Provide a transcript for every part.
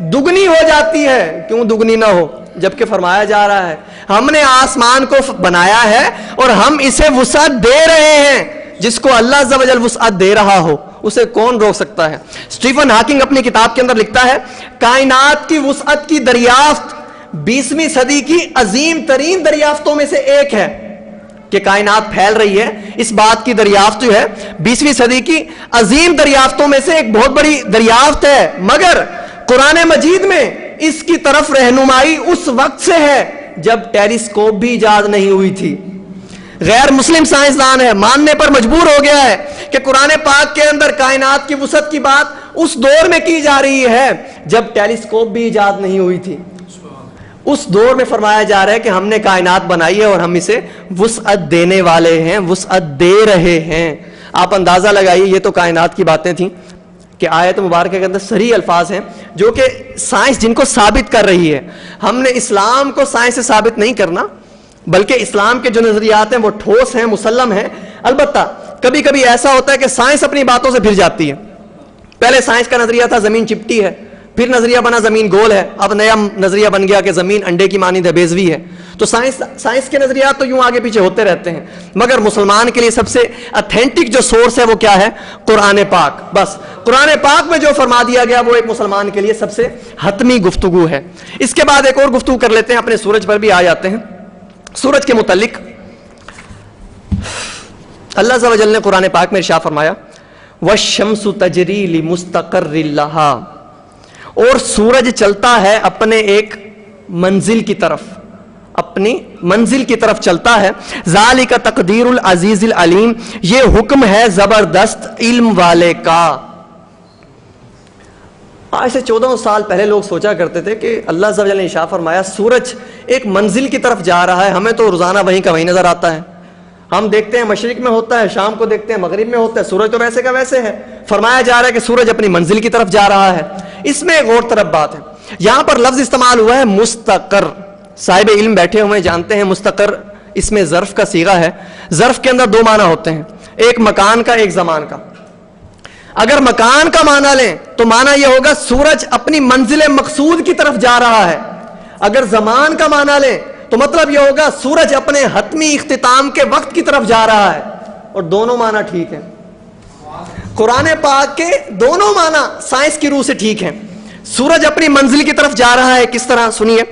दुगनी हो जाती है, क्यों दुगनी ना हो, जबकि फरमाया जा रहा है हमने आसमान को बनाया है और हम इसे वुसअत दे रहे हैं। जिसको अल्लाह अज़्ज़ व जल वुसअत दे रहा हो उसे कौन रोक सकता है। स्टीफन हॉकिंग अपनी किताब के अंदर लिखता है, कायनात की वुसअत की दरियाफ्त 20वीं सदी की अजीम तरीन दरियाफ्तों में से एक है कि कायनात फैल रही है। इस बात की दरियाफ्त जो है 20वीं सदी की अजीम दरियाफ्तों में से एक बहुत बड़ी दरियाफ्त है, मगर कुरान मजीद में इसकी तरफ रहनुमाई उस वक्त से है जब टेलीस्कोप भी इजाद नहीं हुई थी। गैर मुस्लिम साइंसदान है मानने पर मजबूर हो गया है कि कुरान पाक के अंदर कायनात की वुसअत की बात उस दौर में की जा रही है जब टेलीस्कोप भी इजाद नहीं हुई थी। उस दौर में फरमाया जा रहा है कि हमने कायनात बनाई है और हम इसे वुसअत देने वाले हैं, वुसअत दे रहे हैं। आप अंदाजा लगाइए, ये तो कायनात की बातें थी कि आयत मुबारक के अंदर सही अल्फाज हैं जो कि साइंस जिनको साबित कर रही है। हमने इस्लाम को साइंस से साबित नहीं करना, बल्कि इस्लाम के जो नजरियात हैं वो ठोस हैं, मुसल्लम हैं। अलबत्ता कभी कभी ऐसा होता है कि साइंस अपनी बातों से फिर जाती है। पहले साइंस का नजरिया था जमीन चिपटी है, फिर नजरिया बना जमीन गोल है, अब नया नजरिया बन गया कि जमीन अंडे की मानिंद है, बेज़वी है। तो साइंस के नजरियात तो यूं आगे पीछे होते रहते हैं, मगर मुसलमान के लिए सबसे ऑथेंटिक जो सोर्स है वो क्या है? कुरान पाक। बस कुरान पाक में जो फरमा दिया गया वो एक मुसलमान के लिए सबसे हतमी गुफ्तगू है। इसके बाद एक और गुफ्तगू कर लेते हैं, अपने सूरज पर भी आ जाते हैं। सूरज के मुतालिक अल्लाह अज़्ज़ व जल ने कुरान पाक में इरशाद फरमाया, वश्शम्सु तजरी लिमुस्तक़र्रिन लहा, और सूरज चलता है अपने एक मंजिल की तरफ, अपनी मंजिल की तरफ चलता है। ज़ालिका तक़दीरुल अज़ीज़िल अलीम, ये हुक्म है जबरदस्त इल्म वाले का। आज से 14 साल पहले लोग सोचा करते थे कि अल्लाह अज़्ज़ व जल ने इरशाद फरमाया सूरज एक मंजिल की तरफ जा रहा है, हमें तो रोजाना वहीं का वहीं नजर आता है। हम देखते हैं मशरिक में होता है, शाम को देखते हैं मगरिब में होता है, सूरज तो वैसे का वैसे है। फरमाया जा रहा है कि सूरज अपनी मंजिल की तरफ जा रहा है। इसमें एक और तरफ बात है, यहां पर लफ्ज इस्तेमाल हुआ है मुस्तकर। साहिब इल्म बैठे हुए जानते हैं मुस्तकर इसमें ज़र्फ का सीगा है। ज़र्फ के अंदर 2 माना होते हैं, एक मकान का, एक जमान का। अगर मकान का माना लें तो माना यह होगा सूरज अपनी मंजिल मकसूद की तरफ जा रहा है। अगर जमान का माना लें तो मतलब यह होगा सूरज अपने हतमी इख्तिताम के वक्त की तरफ जा रहा है। और दोनों माना ठीक है, कुरान पाक के दोनों माना साइंस की रूह से ठीक है। सूरज अपनी मंजिल की तरफ जा रहा है, किस तरह सुनिए।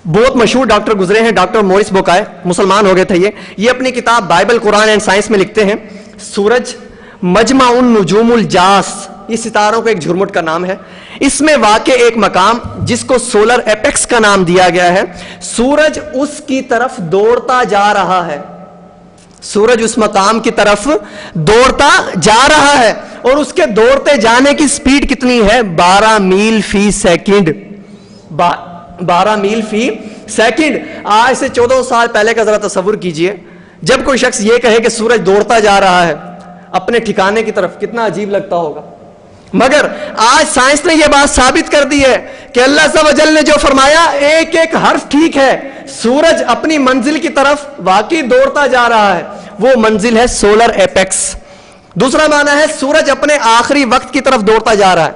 बहुत मशहूर डॉक्टर गुजरे हैं, डॉक्टर मोरिस बुकाय, मुसलमान हो गए थे ये अपनी किताब बाइबल कुरान एंड साइंस में लिखते हैं, सूरज मजमाउन नुजूमुल जास, इस सितारों का एक झुरमुट का नाम है। इसमें वाक़े एक मकाम जिसको सोलर एपेक्स का नाम दिया गया है, सूरज उसकी तरफ दौड़ता जा रहा है। सूरज उस मकाम की तरफ दौड़ता जा रहा है और उसके दौड़ते जाने की स्पीड कितनी है? 12 मील फी सेकंड। 12 मील फी सेकंड। आज से 14 साल पहले का जरा तस्वुर कीजिए, जब कोई शख्स यह कहे कि सूरज दौड़ता जा रहा है अपने ठिकाने की तरफ, कितना अजीब लगता होगा। मगर आज साइंस ने यह बात साबित कर दी है कि अल्लाह अज़्ज़ व जल ने जो फरमाया एक एक हर्फ ठीक है। सूरज अपनी मंजिल की तरफ वाकई दौड़ता जा रहा है, वो मंजिल है सोलर एपेक्स। दूसरा माना है सूरज अपने आखिरी वक्त की तरफ दौड़ता जा रहा है,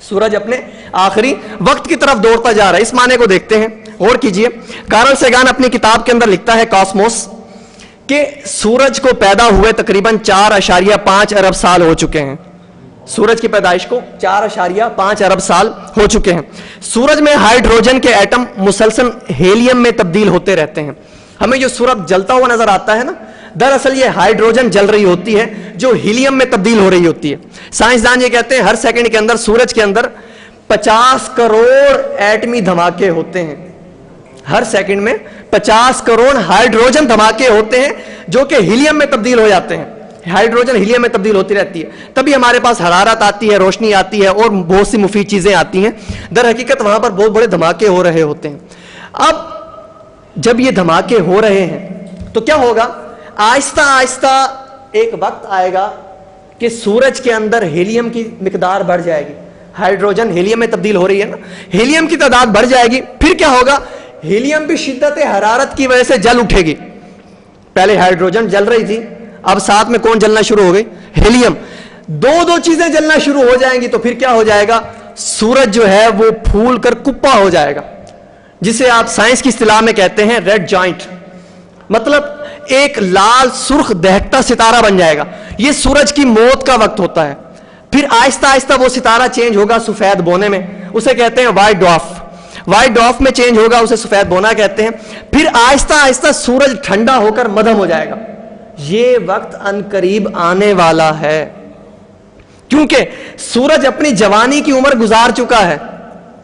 सूरज अपने आखिरी वक्त की तरफ दौड़ता जा रहा है। इस माने को देखते हैं, गौर कीजिए। कार्ल सेगान अपनी किताब के अंदर लिखता है कॉस्मोस कि सूरज को पैदा हुए तकरीबन 4.5 अरब साल हो चुके हैं। सूरज की पैदाइश को 4.5 अरब साल हो चुके हैं। सूरज में हाइड्रोजन के एटम मुसलसल हेलियम में तब्दील होते रहते हैं। हमें जो सूरज जलता हुआ नजर आता है ना, दरअसल ये हाइड्रोजन जल रही होती है जो हीलियम में तब्दील हो रही होती है। साइंसदान ये कहते हैं हर सेकंड के अंदर सूरज के अंदर 50 करोड़ एटमी धमाके होते हैं। हर सेकंड में 50 करोड़ हाइड्रोजन धमाके होते हैं जो कि हीलियम में तब्दील हो जाते हैं। हाइड्रोजन हीलियम में तब्दील होती रहती है, तभी हमारे पास हरारत आती है, रोशनी आती है और बहुत सी मुफीद चीजें आती हैं। दर हकीकत वहां पर बहुत बड़े धमाके हो रहे होते हैं। अब जब ये धमाके हो रहे हैं तो क्या होगा? आहिस्ता आहिस्ता एक वक्त आएगा कि सूरज के अंदर हीलियम की मिकदार बढ़ जाएगी। हाइड्रोजन हीलियम में तब्दील हो रही है ना, हीलियम की तादाद बढ़ जाएगी। फिर क्या होगा? हीलियम भी शिद्दत हरारत की वजह से जल उठेगी। पहले हाइड्रोजन जल रही थी, अब साथ में कौन जलना शुरू हो गई? हीलियम। दो चीजें जलना शुरू हो जाएंगी तो फिर क्या हो जाएगा? سورج جو ہے وہ پھول کر کپا ہو جائے گا، جسے آپ سائنس کی اصطلاح میں کہتے ہیں ریڈ جوائنٹ، مطلب ایک لال سرخ دہکتا ستارہ بن جائے گا. یہ سورج کی موت کا وقت ہوتا ہے. پھر آہستہ آہستہ وہ ستارہ چینج ہوگا سفید بونے میں، اسے کہتے ہیں وائٹ ڈوارف. وائٹ ڈوارف میں چینج ہوگا، اسے سفید بونا کہتے ہیں. پھر آہستہ آہستہ سورج ٹھنڈا ہو کر مدھم ہو جائے گا. یہ وقت ان قریب آنے والا ہے، کیونکہ سورج اپنی جوانی کی عمر گزار چکا ہے.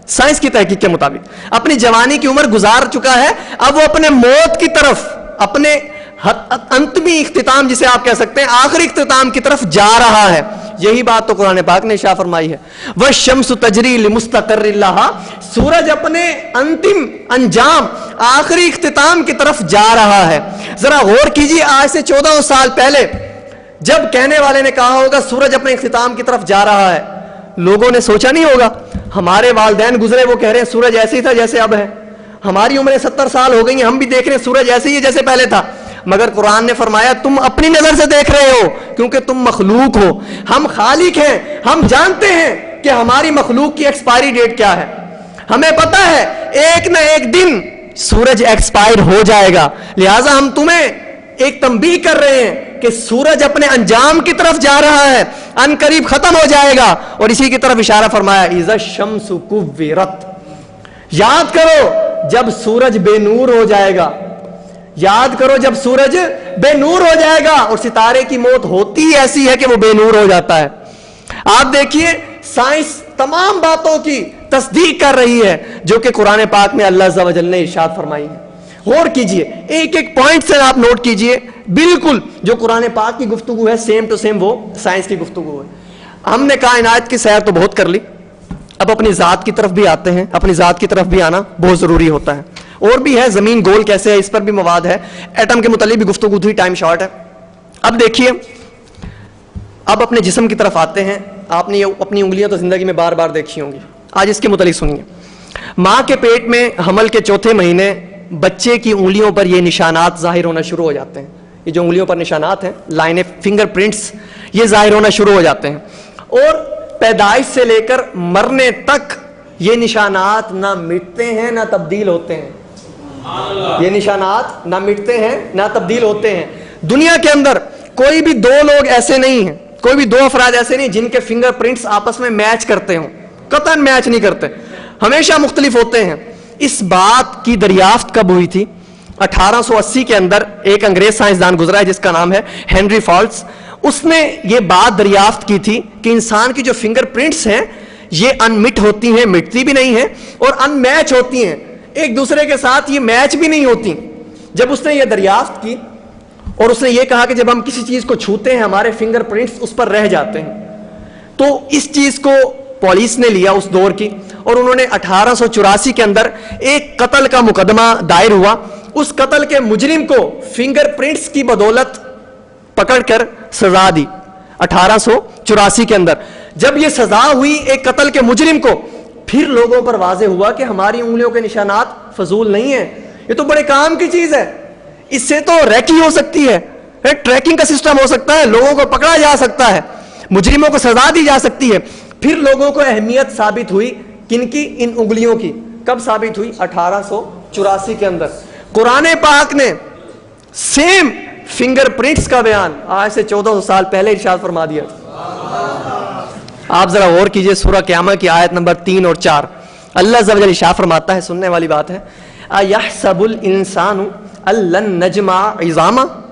سائنس کی تحقیق کے مطابق اپنی جوانی کی عمر گزار چکا ہے. اب وہ اپنے موت کی طرف، اپنے انتمی اختتام جسے آپ کہہ سکتے ہیں آخری اختتام کی طرف جا رہا ہے. یہی بات تو قرآن پاک نے ارشاد فرمائی ہے، وَالشَّمْسُ تَجْرِي لِمُسْتَقَرٍّ لَهَا. سورج اپنے انتم انجام آخری اختتام کی طرف جا رہا ہے. ذرا غور کیجیے، آج سے 14 سال پہلے جب کہنے والے نے کہا ہوگا سورج اپنے اختتام کی طرف جا رہا ہے، لوگوں نے سوچا نہیں ہوگا. ہمارے والدین گزرے، وہ کہہ رہے ہیں سورج ایسے ہی تھا جیسے اب ہے. ہماری عمریں 70 سال ہو گئی ہیں، ہم بھی دیکھ رہے ہیں سورج ایسے ہی ہے جیسے پہلے تھا. مگر قرآن نے فرمایا تم اپنی نظر سے دیکھ رہے ہو کیونکہ تم مخلوق ہو، ہم خالق ہیں. ہم جانتے ہیں کہ ہماری مخلوق کی ایکسپائری ڈیٹ کیا ہے. ہمیں پتہ ہے ایک نہ ایک دن سورج ایکسپائر ہو جائے گا. لہٰذا ہم تمہیں ایک تنبیہ کر رہے ہیں کہ سورج اپنے انجام کی طرف جا رہا ہے، ان قریب ختم ہو جائے گا. اور اسی کی طرف اشارہ فرمایا اذا الشمس کورت. یاد کرو جب سورج بے نور ہو جائے گا، یاد کرو جب سورج بے نور ہو جائے گا. اور ستارے کی موت ہوتی ہی ایسی ہے کہ وہ بے نور ہو جاتا ہے. آپ دیکھیے سائنس تمام باتوں کی تصدیق کر رہی ہے جو کہ قرآن پاک میں اللہ عز و جل نے ارشاد فرمائی ہے. غور کیجئے، ایک ایک پوائنٹ سے آپ نوٹ کیجئے، بالکل جو قرآن پاک کی گفتگو ہے سیم ٹو سیم وہ سائنس کی گفتگو ہے. ہم نے کائنات کی سیر تو بہت کر لی، اب اپنی ذات کی طرف بھی آتے ہیں. اپنی ذات کی طرف بھی آنا بہت ضروری ہوتا ہے. اور بھی ہے، زمین گول کیسے ہے اس پر بھی مواد ہے، ایٹم کے متعلق بھی گفتگو تھی، ٹائم شارٹ ہے. اب دیکھیے، اب اپنے جسم کی طرف آتے ہیں. آپ نے اپنی انگلیاں تو زندگی میں بار بار دیکھی ہوں گی، آج اس کے متعلق سنیے. ماں کے پیٹ میں حمل کے چوتھے مہینے بچے کی انگلیوں پر یہ نشانات ظاہر ہونا شروع ہو جاتے ہیں. یہ جو انگلیوں پر نشانات ہیں، لائنیں، فنگر پرنٹس، یہ ظاہر ہونا شروع ہو جاتے ہیں. اور پیدائش سے لے کر مرنے تک یہ نشانات نہ مٹتے ہیں نہ تبدیل ہوتے ہیں. یہ نشانات نہ مٹتے ہیں نہ تبدیل ہوتے ہیں. دنیا کے اندر کوئی بھی دو لوگ ایسے نہیں ہیں، کوئی بھی دو افراد ایسے نہیں جن کے فنگر پرنٹس آپس میں میچ کرتے ہوں. قطعاً میچ نہیں کرتے، ہمیشہ مختلف ہوتے ہیں. اس بات کی دریافت کب ہوئی تھی؟ 1880 کے اندر ایک انگریز سائنسدان گزرا ہے جس کا نام ہے ہنری فالٹس. اس نے یہ بات دریافت کی تھی کہ انسان کی جو فنگر پرنٹس ہیں یہ انمٹ ہوتی ہیں، مٹتی بھی نہیں ہیں، اور ان میچ ہوتی ہیں، ایک دوسرے کے ساتھ یہ میچ بھی نہیں ہوتی. جب اس نے یہ دریافت کی اور اس نے یہ کہا کہ جب ہم کسی چیز کو چھوتے ہیں ہمارے فنگر پرنٹس اس پر رہ جاتے ہیں، تو اس چیز کو پولیس نے لیا اس دور کی، اور انہوں نے 1884 کے اندر ایک قتل کا مقدمہ دائر ہوا. اس قتل کے مجرم کو فنگر پرنٹس کی بدولت پکڑ کر سزا دی 1884 کے اندر. جب یہ سزا ہوئی ایک قتل کے مجرم کو، پھر لوگوں پر واضح ہوا کہ ہماری انگلیوں کے نشانات فضول نہیں ہیں، یہ تو بڑے کام کی چیز ہے. اس سے تو ریکی ہو سکتی ہے، ٹریکنگ کا سسٹم ہو سکتا ہے، لوگوں کو پکڑا جا سکتا ہے، مجرموں کو سزا دی جا سکتی ہے. پھر لوگوں کو اہمیت ثابت ہوئی کن کی؟ ان انگلیوں کی. کب ثابت ہوئی؟ 1884 کے اندر. قرآن پاک نے سیم فنگر پرنٹس کا بیان آج سے 1400 سال پہلے ارشاد فرما دیا. آپ ذرا غور کیجئے سورہ قیامہ کی آیت نمبر 3 اور 4. اللہ عز و جل ارشاد فرماتا ہے، سننے والی بات ہے، اَيَحْسَبُ الْإِنسَانُ أَن لَّن نَّجْمَعَ عِظَامَهُ.